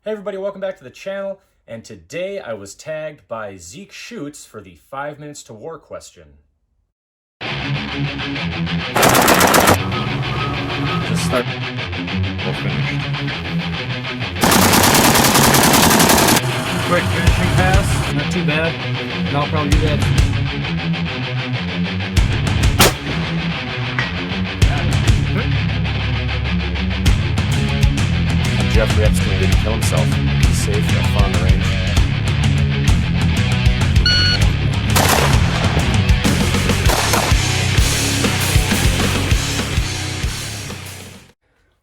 Hey everybody, welcome back to the channel, and today I was tagged by Zekeshoots for the 5 minutes to war question. Just start. We'll finish. Quick finishing pass, not too bad. And I'll probably do that. Jeffrey Epstein didn't kill himself. He's safe, have fun on the range.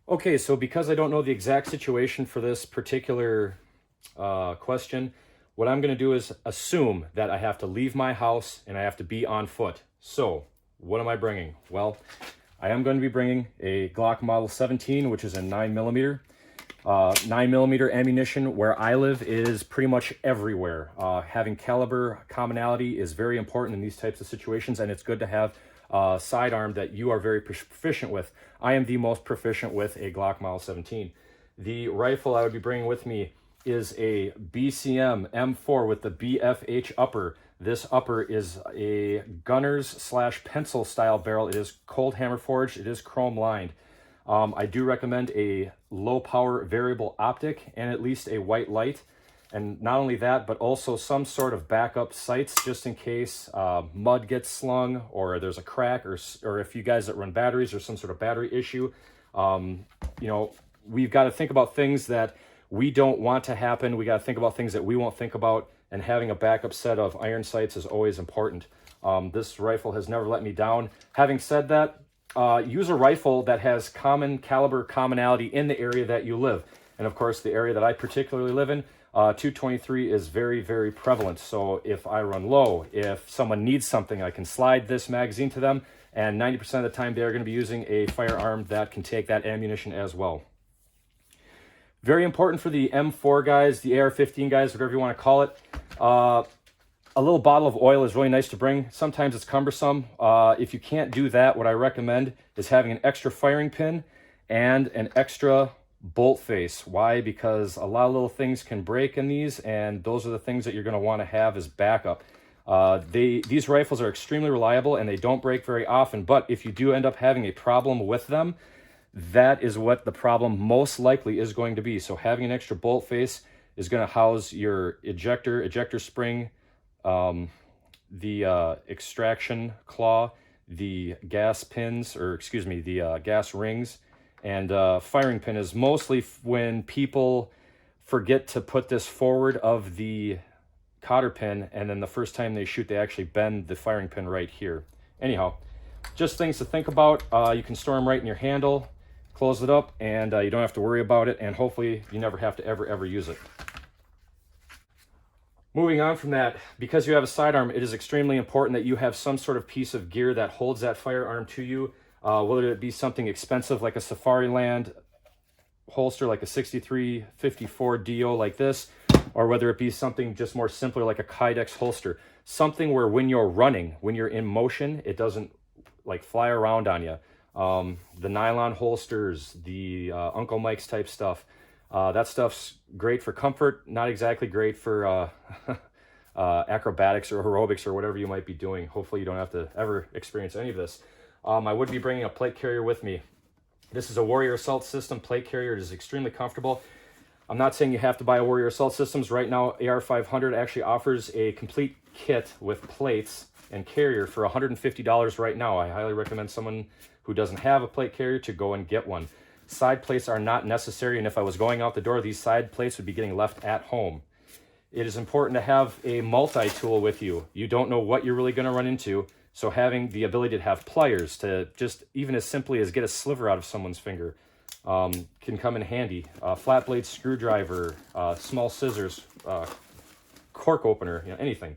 Okay, so because I don't know the exact situation for this particular question, what I'm going to do is assume that I have to leave my house and I have to be on foot. So, what am I bringing? Well, I am going to be bringing a Glock Model 17, which is a 9mm. 9mm ammunition where I live is pretty much everywhere. Having caliber commonality is very important in these types of situations, and it's good to have a sidearm that you are very proficient with. I am the most proficient with a Glock Model 17. The rifle I would be bringing with me is a BCM M4 with the BFH upper. This upper is a gunner's / pencil style barrel. It is cold hammer forged. It is chrome lined. I do recommend a low power variable optic and at least a white light. And not only that, but also some sort of backup sights just in case mud gets slung or there's a crack, or if you guys that run batteries or some sort of battery issue. You know, we've got to think about things that we don't want to happen. We got to think about things that we won't think about, and having a backup set of iron sights is always important. This rifle has never let me down. Having said that, use a rifle that has common caliber commonality in the area that you live. And of course, the area that I particularly live in, 223 is very, very prevalent. So if I run low, if someone needs something, I can slide this magazine to them, and 90% of the time they're going to be using a firearm that can take that ammunition as well. Very important for the M4 guys, the AR-15 guys, whatever you want to call it. A little bottle of oil is really nice to bring. Sometimes it's cumbersome. If you can't do that, what I recommend is having an extra firing pin and an extra bolt face. Why? Because a lot of little things can break in these, and those are the things that you're going to want to have as backup. These rifles are extremely reliable and they don't break very often, but if you do end up having a problem with them, that is what the problem most likely is going to be. So having an extra bolt face is going to house your ejector spring, the extraction claw, the gas pins, or excuse me, the gas rings, and firing pin is mostly when people forget to put this forward of the cotter pin, and then the first time they shoot, they actually bend the firing pin right here. Anyhow, just things to think about. You can store them right in your handle, close it up, and you don't have to worry about it, and hopefully you never have to ever use it. Moving on from that, because you have a sidearm, it is extremely important that you have some sort of piece of gear that holds that firearm to you, whether it be something expensive like a Safariland holster like a 6354 DO like this, or whether it be something just more simpler like a Kydex holster. Something where when you're running, when you're in motion, it doesn't like fly around on you. The nylon holsters, the Uncle Mike's type stuff. That stuff's great for comfort, not exactly great for acrobatics or aerobics or whatever you might be doing. Hopefully you don't have to ever experience any of this. I would be bringing a plate carrier with me. This is a Warrior Assault System plate carrier. It is extremely comfortable. I'm not saying you have to buy a Warrior Assault Systems. Right now, AR500 actually offers a complete kit with plates and carrier for $150 right now. I highly recommend someone who doesn't have a plate carrier to go and get one. Side plates are not necessary, and if I was going out the door, these side plates would be getting left at home. It is important to have a multi-tool with you. You don't know what you're really going to run into, so having the ability to have pliers to just even as simply as get a sliver out of someone's finger can come in handy. Flat blade screwdriver, small scissors, cork opener, you know, anything.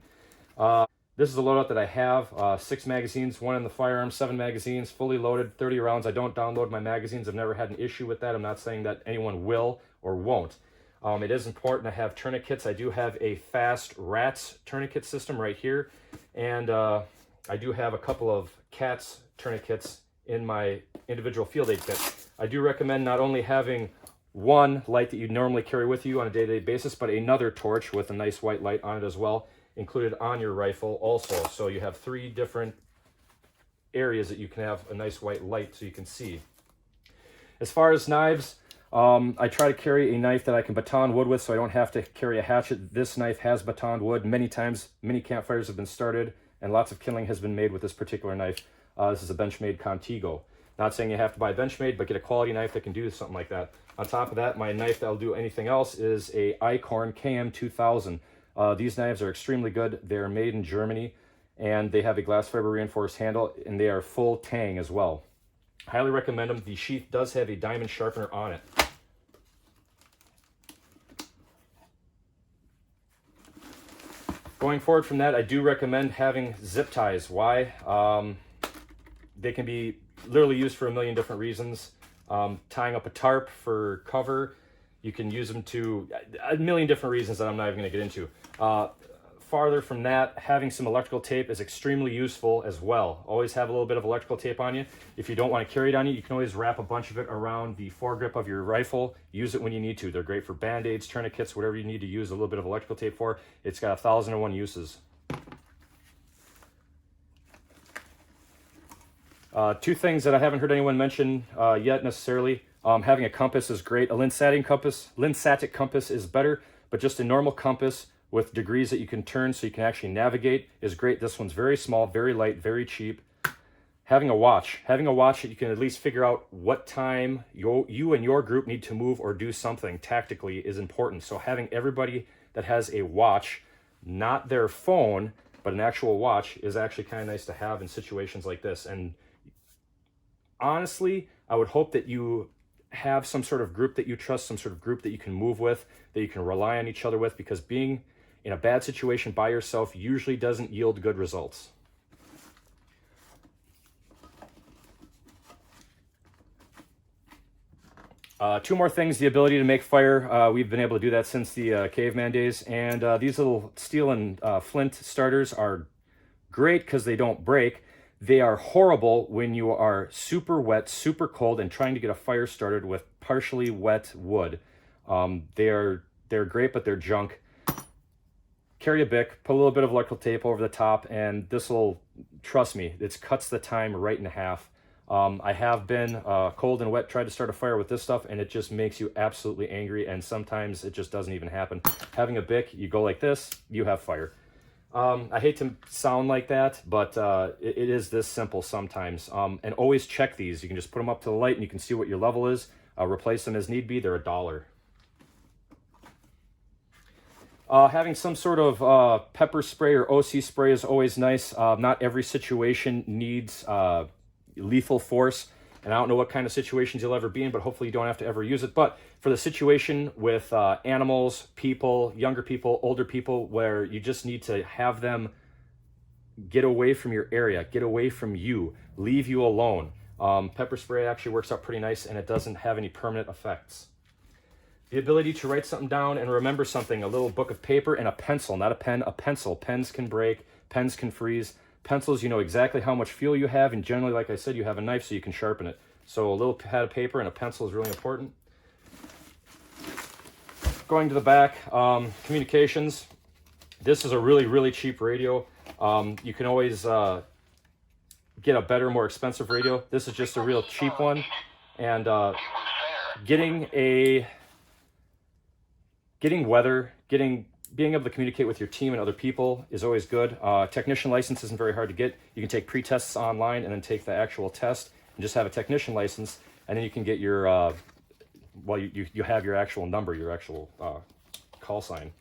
This is a loadout that I have, 6 magazines, 1 in the firearm, 7 magazines, fully loaded, 30 rounds. I don't download my magazines. I've never had an issue with that. I'm not saying that anyone will or won't. It is important to have tourniquets. I do have a fast RATS tourniquet system right here, and I do have a couple of CATS tourniquets in my individual field aid kit. I do recommend not only having one light that you normally carry with you on a day-to-day basis, but another torch with a nice white light on it as well, included on your rifle also. So you have 3 different areas that you can have a nice white light so you can see. As far as knives, I try to carry a knife that I can baton wood with so I don't have to carry a hatchet. This knife has baton wood. Many times, many campfires have been started and lots of kindling has been made with this particular knife. This is a Benchmade Contigo. Not saying you have to buy Benchmade, but get a quality knife that can do something like that. On top of that, my knife that'll do anything else is a Eichhorn KM2000. These knives are extremely good. They're made in Germany and they have a glass fiber reinforced handle and they are full tang as well. Highly recommend them. The sheath does have a diamond sharpener on it. Going forward from that, I do recommend having zip ties. Why? They can be literally used for a million different reasons. Tying up a tarp for cover. You can use them to a million different reasons that I'm not even going to get into. Farther from that, having some electrical tape is extremely useful as well. Always have a little bit of electrical tape on you. If you don't want to carry it on you, you can always wrap a bunch of it around the foregrip of your rifle. Use it when you need to. They're great for band-aids, tourniquets, whatever you need to use a little bit of electrical tape for. It's got 1,001 uses. 2 things that I haven't heard anyone mention yet necessarily. Having a compass is great. A Linsatic compass is better, but just a normal compass with degrees that you can turn so you can actually navigate is great. This one's very small, very light, very cheap. Having a watch that you can at least figure out what time you and your group need to move or do something tactically is important. So having everybody that has a watch, not their phone, but an actual watch is actually kind of nice to have in situations like this. And honestly, I would hope that you have some sort of group that you trust, some sort of group that you can move with, that you can rely on each other with, because being in a bad situation by yourself usually doesn't yield good results. Two more things: the ability to make fire. We've been able to do that since the caveman days, and these little steel and flint starters are great because they don't break. They are horrible when you are super wet, super cold, and trying to get a fire started with partially wet wood. They're great, but they're junk. Carry a Bic, put a little bit of electrical tape over the top, and this will, trust me, it cuts the time right in half. I have been cold and wet, tried to start a fire with this stuff, and it just makes you absolutely angry, and sometimes it just doesn't even happen. Having a Bic, you go like this, you have fire. I hate to sound like that, but it is this simple sometimes. And always check these. You can just put them up to the light and you can see what your level is. Replace them as need be. They're $1. Having some sort of pepper spray or OC spray is always nice. Not every situation needs lethal force, and I don't know what kind of situations you'll ever be in, but hopefully you don't have to ever use it. But for the situation with animals, people, younger people, older people, where you just need to have them get away from your area, get away from you, leave you alone, pepper spray actually works out pretty nice, and it doesn't have any permanent effects. The ability to write something down and remember something, a little book of paper and a pencil, not a pen, a pencil. Pens can break, pens can freeze. Pencils, you know exactly how much fuel you have, and generally, like I said, you have a knife so you can sharpen it. So a little pad of paper and a pencil is really important. Going to the back, communications. This is a really, really cheap radio. You can always get a better, more expensive radio. This is just a real cheap one. And being able to communicate with your team and other people is always good. Technician license isn't very hard to get. You can take pre-tests online and then take the actual test and just have a technician license, and then you can get your, you have your actual number, your actual call sign.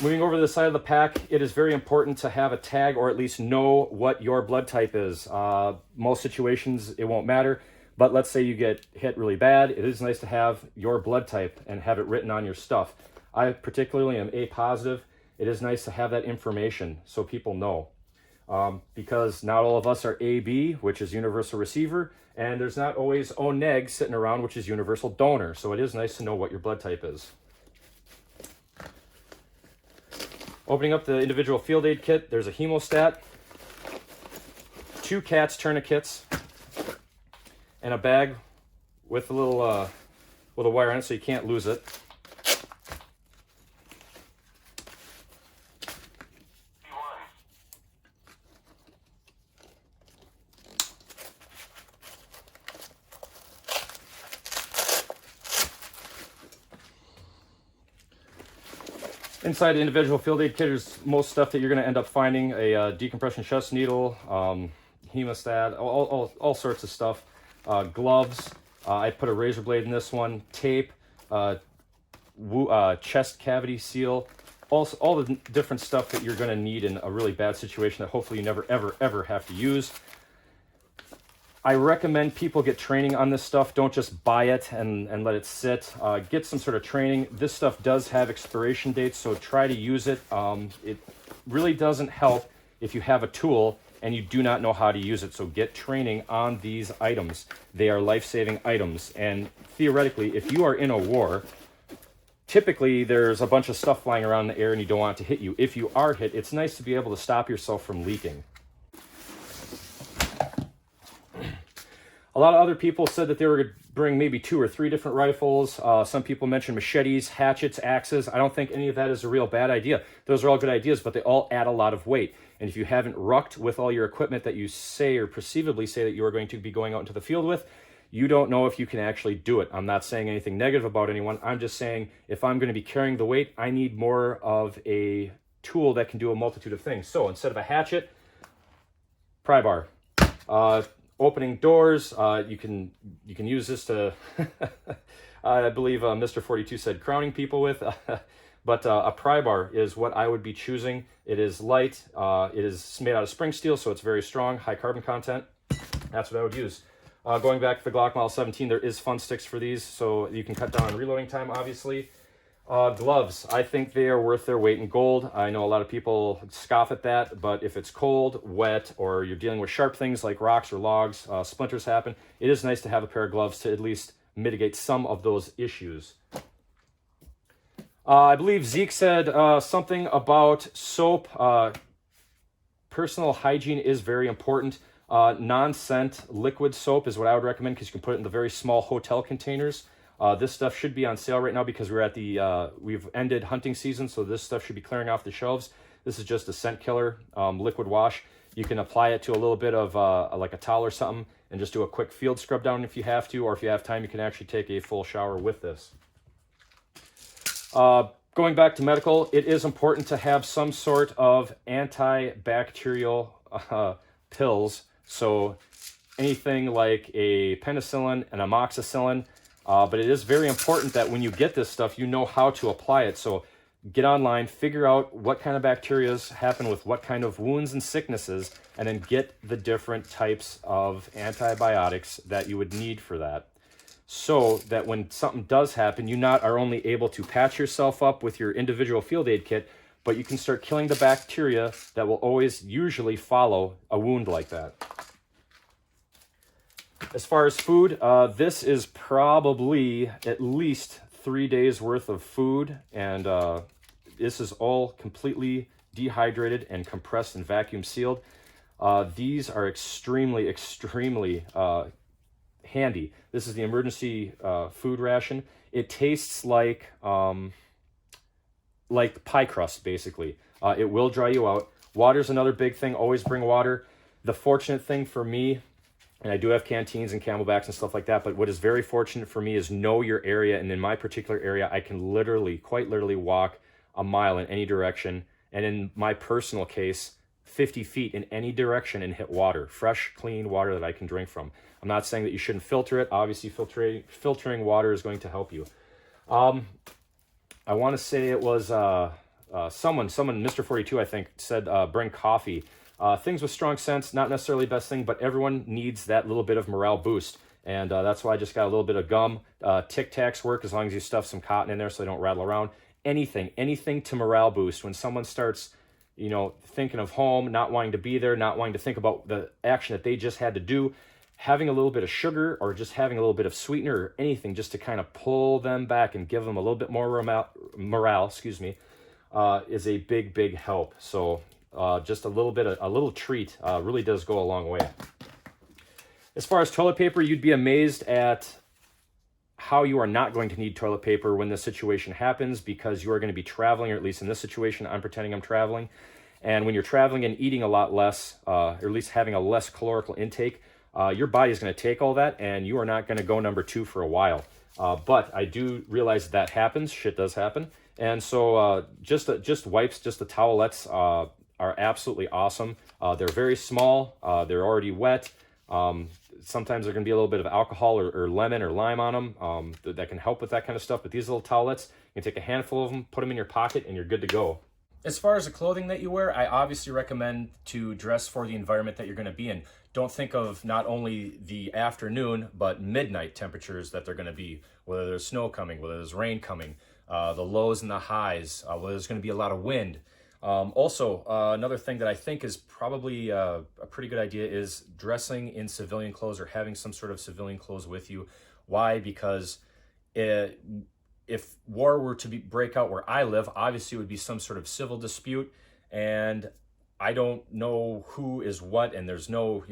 Moving over to the side of the pack, it is very important to have a tag or at least know what your blood type is. Most situations, it won't matter. But let's say you get hit really bad, it is nice to have your blood type and have it written on your stuff. I particularly am A positive. It is nice to have that information so people know. Because not all of us are AB, which is universal receiver, and there's not always O neg sitting around, which is universal donor. So it is nice to know what your blood type is. Opening up the individual field aid kit, there's a hemostat, 2 CATS tourniquets, and a bag with a little with a wire on it so you can't lose it. Inside the individual field aid kit is most stuff that you're going to end up finding: a decompression chest needle, hemostat, all sorts of stuff, gloves. I put a razor blade in this one, tape, chest cavity seal, all the different stuff that you're going to need in a really bad situation that hopefully you never, ever have to use. I recommend people get training on this stuff. Don't just buy it and let it sit. Get some sort of training. This stuff does have expiration dates, so try to use it. It really doesn't help if you have a tool and you do not know how to use it. So get training on these items. They are life-saving items. And theoretically, if you are in a war, typically there's a bunch of stuff flying around in the air and you don't want it to hit you. If you are hit, it's nice to be able to stop yourself from leaking. A lot of other people said that they were going to bring maybe 2 or 3 different rifles. Some people mentioned machetes, hatchets, axes. I don't think any of that is a real bad idea. Those are all good ideas, but they all add a lot of weight. And if you haven't rucked with all your equipment that you say or perceivably say that you are going to be going out into the field with, you don't know if you can actually do it. I'm not saying anything negative about anyone. I'm just saying if I'm going to be carrying the weight, I need more of a tool that can do a multitude of things. So instead of a hatchet, pry bar. Opening doors, you can use this to, I believe Mr. 42 said crowning people with, but a pry bar is what I would be choosing. It is light, it is made out of spring steel, so it's very strong, high carbon content. That's what I would use. Going back to the Glock Model 17, there is fun sticks for these, so you can cut down on reloading time, obviously. Gloves, I think they are worth their weight in gold. I know a lot of people scoff at that, but if it's cold, wet, or you're dealing with sharp things like rocks or logs, splinters happen, it is nice to have a pair of gloves to at least mitigate some of those issues. I believe Zeke said something about soap. Personal hygiene is very important. Non-scent liquid soap is what I would recommend because you can put it in the very small hotel containers. This stuff should be on sale right now because we're at we've ended hunting season, so this stuff should be clearing off the shelves. This is just a scent killer, liquid wash. You can apply it to a little bit of like a towel or something and just do a quick field scrub down if you have to, or if you have time, you can actually take a full shower with this. Going back to medical, it is important to have some sort of antibacterial pills. So anything like a penicillin and amoxicillin. But it is very important that when you get this stuff, you know how to apply it. So get online, figure out what kind of bacteria happen with what kind of wounds and sicknesses, and then get the different types of antibiotics that you would need for that. So that when something does happen, you not are only able to patch yourself up with your individual field aid kit, but you can start killing the bacteria that will always usually follow a wound like that. As far as food, this is probably at least 3 days worth of food, and this is all completely dehydrated and compressed and vacuum sealed. These are extremely handy. This is the emergency food ration. It tastes like pie crust, basically. It will dry you out. Water's another big thing. Always bring water. The fortunate thing for me, and I do have canteens and camelbacks and stuff like that, but what is very fortunate for me is know your area. And in my particular area, I can quite literally walk a mile in any direction. And in my personal case, 50 feet in any direction and hit water, fresh, clean water that I can drink from. I'm not saying that you shouldn't filter it. Obviously, filtering water is going to help you. I want to say it was someone, Mr. 42, I think, said bring coffee. Things with strong scents, not necessarily the best thing, but everyone needs that little bit of morale boost. And that's why I just got a little bit of gum. Tic Tacs work as long as you stuff some cotton in there so they don't rattle around. Anything to morale boost. When someone starts, thinking of home, not wanting to be there, not wanting to think about the action that they just had to do, having a little bit of sugar or just having a little bit of sweetener or anything just to kind of pull them back and give them a little bit more morale, is a big help. So just a little treat really does go a long way. As far as toilet paper, you'd be amazed at how you are not going to need toilet paper when this situation happens, because you are going to be traveling, or at least in this situation, I'm pretending I'm traveling. And when you're traveling and eating a lot less, or at least having a less calorical intake, your body is going to take all that, and you are not going to go number 2 for a while. But I do realize that happens. Shit does happen. And so just wipes, just the towelettes are absolutely awesome. They're very small. They're already wet. Sometimes there's going to be a little bit of alcohol or lemon or lime on them that can help with that kind of stuff. But these little towelettes, you can take a handful of them, put them in your pocket, and you're good to go. As far as the clothing that you wear, I obviously recommend to dress for the environment that you're going to be in. Don't think of not only the afternoon, but midnight temperatures that they're going to be, whether there's snow coming, whether there's rain coming, the lows and the highs, whether there's going to be a lot of wind. Also, another thing that I think is probably a pretty good idea is dressing in civilian clothes, or having some sort of civilian clothes with you. Why? Because if war were to break out where I live, obviously it would be some sort of civil dispute, and I don't know who is what, and there's no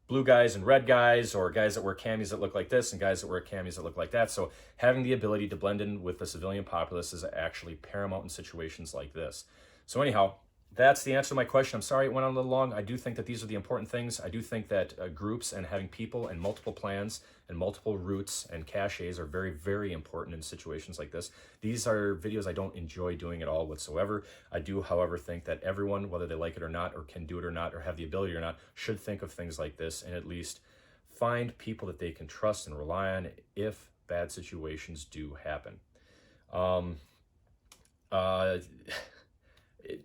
blue guys and red guys, or guys that wear camis that look like this and guys that wear camis that look like that. So having the ability to blend in with the civilian populace is actually paramount in situations like this. So anyhow, that's the answer to my question. I'm sorry it went on a little long. I do think that these are the important things. I do think that groups and having people and multiple plans and multiple routes and caches are very, very important in situations like this. These are videos I don't enjoy doing at all whatsoever. I do, however, think that everyone, whether they like it or not, or can do it or not, or have the ability or not, should think of things like this and at least find people that they can trust and rely on if bad situations do happen.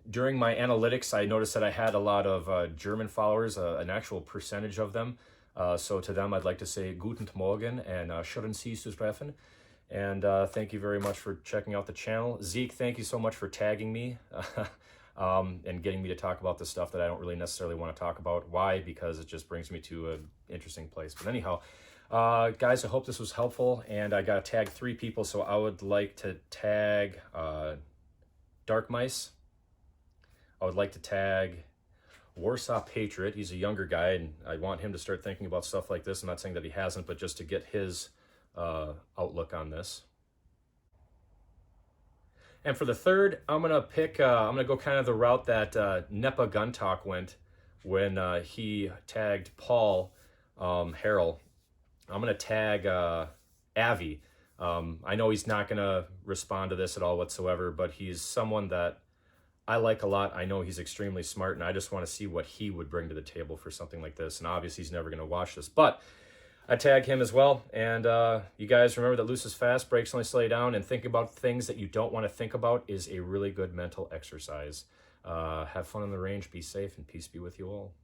During my analytics, I noticed that I had a lot of German followers, an actual percentage of them. So to them, I'd like to say Guten Morgen and schön Sie zu treffen. And thank you very much for checking out the channel. Zeke, thank you so much for tagging me and getting me to talk about the stuff that I don't really necessarily want to talk about. Why? Because it just brings me to an interesting place. But anyhow, guys, I hope this was helpful. And I got to tag 3 people, so I would like to tag Dark Mice. I would like to tag Warsaw Patriot. He's a younger guy, and I want him to start thinking about stuff like this. I'm not saying that he hasn't, but just to get his outlook on this. And for the third, I'm gonna go kind of the route that NEPA Gun Talk went when he tagged Paul Harrell. I'm gonna tag Avi. I know he's not gonna respond to this at all whatsoever, but he's someone that I like a lot. I know he's extremely smart, and I just want to see what he would bring to the table for something like this. And obviously he's never going to watch this, but I tag him as well. And you guys remember that loose is fast, brakes only slow you down, and thinking about things that you don't want to think about is a really good mental exercise. Have fun on the range, be safe, and peace be with you all.